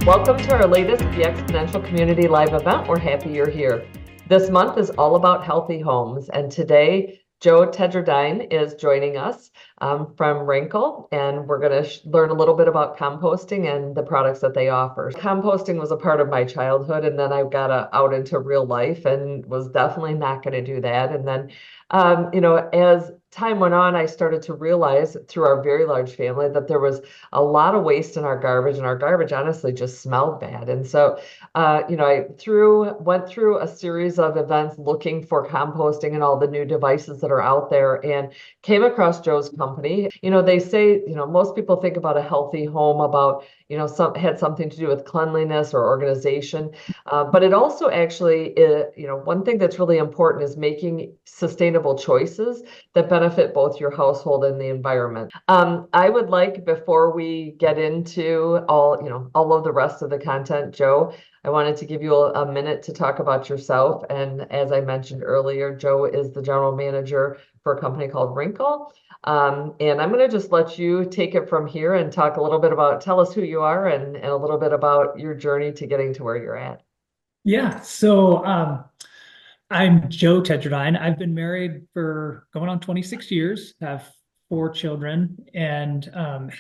Welcome to our latest The Exponential Community Live event. We're happy you're here. This month is all about healthy homes, and today Joe Tegerdine is joining us from Wrinkle, and we're going to learn a little bit about composting and the products that they offer. Composting was a part of my childhood, and then I got out into real life and was definitely not going to do that. And then, as time went on, I started to realize through our very large family that there was a lot of waste in our garbage, and our garbage honestly just smelled bad. And so, I went through a series of events looking for composting and all the new devices that are out there, and came across Joe's company. They say, most people think about a healthy home about, had something to do with cleanliness or organization. But it also actually, one thing that's really important is making sustainable choices that benefit both your household and the environment. I would like, before we get into all of the rest of the content, Joe, I wanted to give you a minute to talk about yourself. And as I mentioned earlier, Joe is the general manager for a company called Wrinkle. And I'm going to just let you take it from here and talk a little bit tell us who you are and a little bit about your journey to getting to where you're at. Yeah. So I'm Joe Tegerdine. I've been married for going on 26 years, have 4 children, and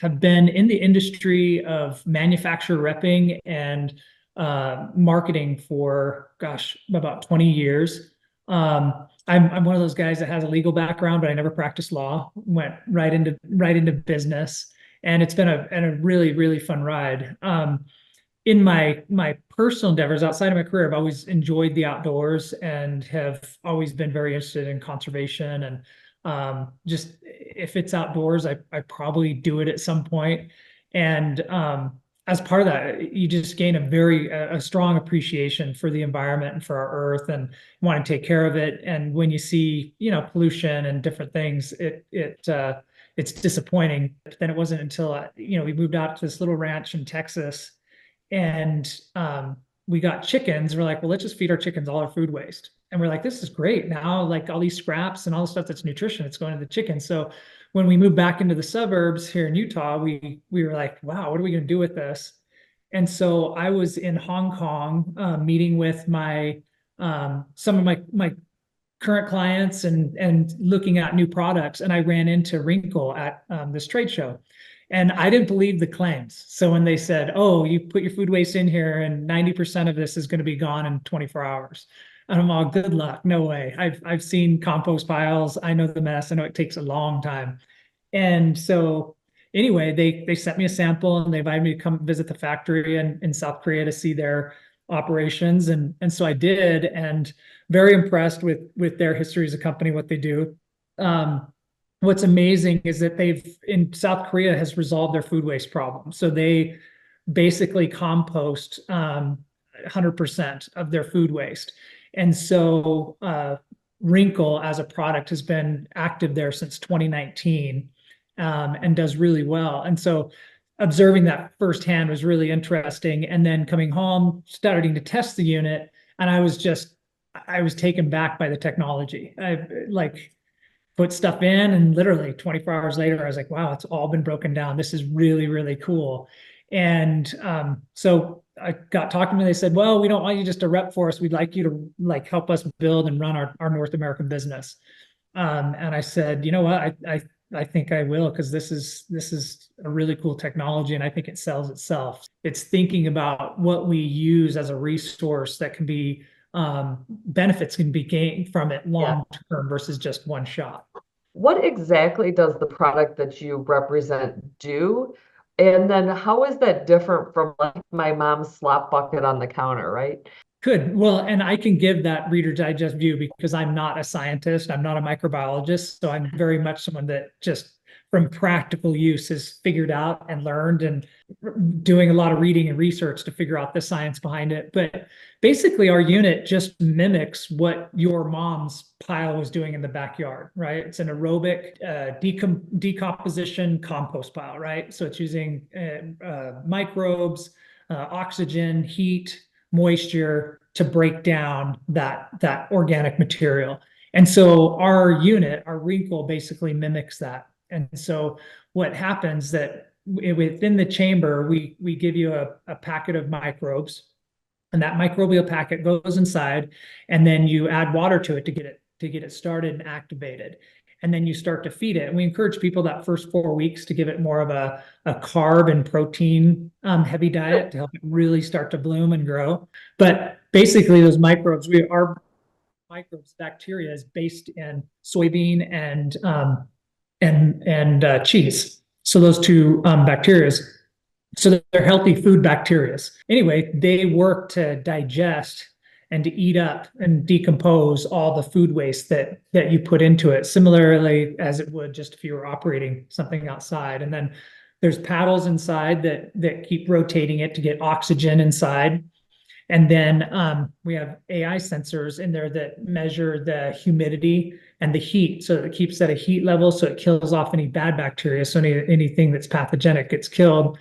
have been in the industry of manufacturer repping and marketing for, about 20 years. I'm one of those guys that has a legal background, but I never practiced law. Went right into business, and it's been a really, really fun ride. In my personal endeavors outside of my career, I've always enjoyed the outdoors and have always been very interested in conservation. And just if it's outdoors, I probably do it at some point. And as part of that, you just gain a strong appreciation for the environment and for our earth, and want to take care of it. And when you see, pollution and different things, it's disappointing. But then it wasn't until we moved out to this little ranch in Texas, and we got chickens. We're like, well, let's just feed our chickens all our food waste. And we're like, this is great. Now, like all these scraps and all the stuff that's nutrition, it's going to the chickens. So when we moved back into the suburbs here in Utah, we were like, wow, what are we going to do with this? And so I was in Hong Kong meeting with some of my current clients and looking at new products. And I ran into Wrinkle at this trade show. And I didn't believe the claims. So when they said, oh, you put your food waste in here and 90% of this is going to be gone in 24 hours. And I'm all, good luck. No way. I've seen compost piles. I know the mess. I know it takes a long time. And so anyway, they sent me a sample and they invited me to come visit the factory in South Korea to see their operations. And so I did, and very impressed with their history as a company, what they do. What's amazing is that in South Korea has resolved their food waste problem. So they basically compost 100% of their food waste. And so Wrinkle as a product has been active there since 2019 and does really well. And so observing that firsthand was really interesting. And then coming home, starting to test the unit, and I was taken back by the technology. I put stuff in, and literally 24 hours later, I was like, wow, it's all been broken down. This is really, really cool. And so I got talking to them. They said, well, we don't want you just to rep for us. We'd like you to help us build and run our North American business. And I said, you know what, I think I will, because this is a really cool technology, and I think it sells itself. It's thinking about what we use as a resource that can be benefits can be gained from it long term versus just one shot. What exactly does the product that you represent do? And then how is that different from like my mom's slop bucket on the counter, right? Good. Well, and I can give that Reader Digest view because I'm not a scientist. I'm not a microbiologist. So I'm very much someone that just from practical use has figured out and learned, and doing a lot of reading and research to figure out the science behind it. But basically our unit just mimics what your mom's pile was doing in the backyard, right? It's an aerobic decomposition compost pile, right? So it's using microbes, oxygen, heat, moisture to break down that organic material. And so our unit, our Wrinkle, basically mimics that. And so what happens that within the chamber, we give you a packet of microbes, and that microbial packet goes inside, and then you add water to it to get it started and activated. And then you start to feed it. And we encourage people that first 4 weeks to give it more of a carb and protein heavy diet to help it really start to bloom and grow. But basically, those microbes, our microbes, bacteria is based in soybean and cheese. So those two bacteria, so they're healthy food bacteria. Anyway, they work to digest and to eat up and decompose all the food waste that you put into it, similarly as it would just if you were operating something outside. And then there's paddles inside that keep rotating it to get oxygen inside. And then we have AI sensors in there that measure the humidity and the heat. So it keeps at a heat level, so it kills off any bad bacteria. So anything that's pathogenic gets killed.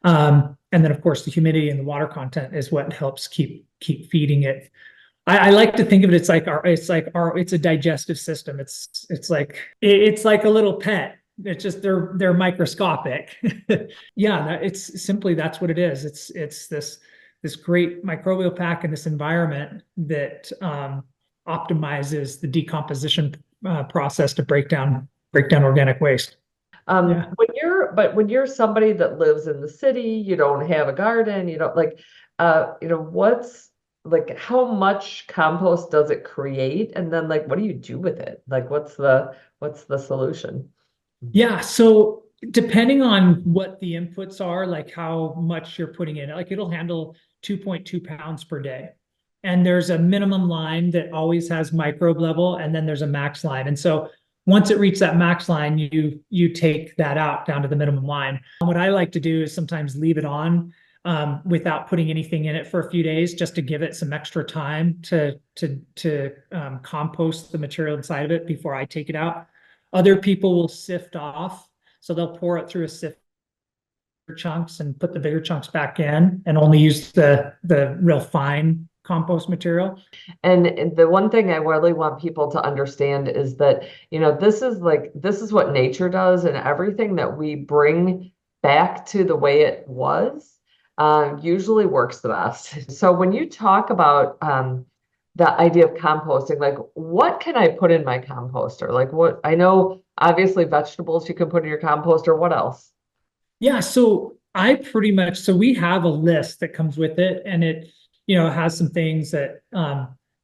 And then, of course, the humidity and the water content is what helps keep feeding it. I like to think of it. It's a digestive system. It's like a little pet. It's just they're microscopic. Yeah, that's what it is. It's this great microbial pack in this environment that optimizes the decomposition process to break down organic waste. Yeah. When you're somebody that lives in the city, you don't have a garden, you don't what's like, how much compost does it create? And then what do you do with it? Like, what's the solution? Yeah. So depending on what the inputs are, like how much you're putting in, like it'll handle 2.2 pounds per day. And there's a minimum line that always has microbe level, and then there's a max line. And so once it reaches that max line, you take that out down to the minimum line. What I like to do is sometimes leave it on without putting anything in it for a few days, just to give it some extra time to compost the material inside of it before I take it out. Other people will sift off, so they'll pour it through a sift chunks and put the bigger chunks back in, and only use the real fine compost material. And the one thing I really want people to understand is that, this is what nature does, and everything that we bring back to the way it was usually works the best. So when you talk about the idea of composting, like, what can I put in my composter? Like, what I know, obviously vegetables you can put in your composter. What else? Yeah, so we have a list that comes with it, and it has some things that,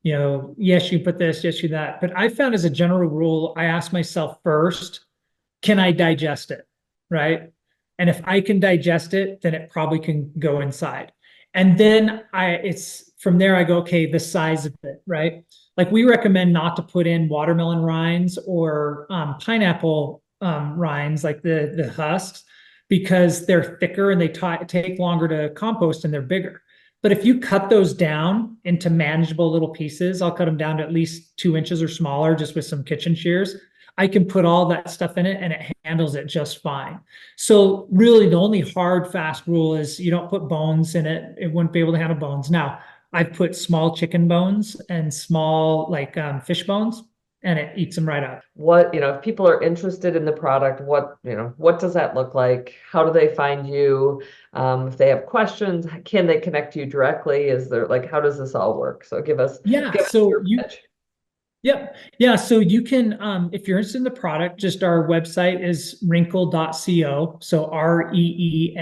yes, you put this, yes, you that. But I found, as a general rule, I ask myself first, can I digest it? Right. And if I can digest it, then it probably can go inside. And then it's from there I go, okay, the size of it, right? Like, we recommend not to put in watermelon rinds or pineapple rinds, like the husks, because they're thicker and they take longer to compost and they're bigger. But if you cut those down into manageable little pieces, I'll cut them down to at least 2 inches or smaller, just with some kitchen shears. I can put all that stuff in it and it handles it just fine. So really the only hard, fast rule is you don't put bones in it. It wouldn't be able to handle bones. Now, I've put small chicken bones and small fish bones, and it eats them right up. If people are interested in the product, what does that look like? How do they find you? If they have questions, can they connect to you directly? Is there how does this all work? So give us your pitch. Yep. Yeah. So you can, if you're interested in the product, just our website is wrinkle.co. So REENCLE.co.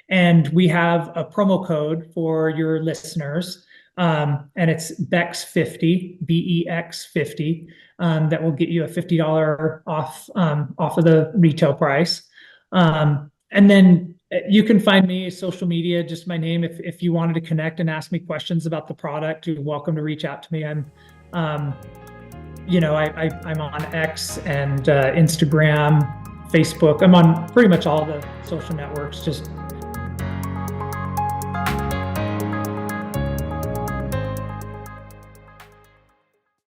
And we have a promo code for your listeners. And it's BEX50, BEX50, that will get you a $50 off of the retail price. And then you can find me social media, just my name. If you wanted to connect and ask me questions about the product, you're welcome to reach out to me. I'm on X and Instagram, Facebook. I'm on pretty much all the social networks. Just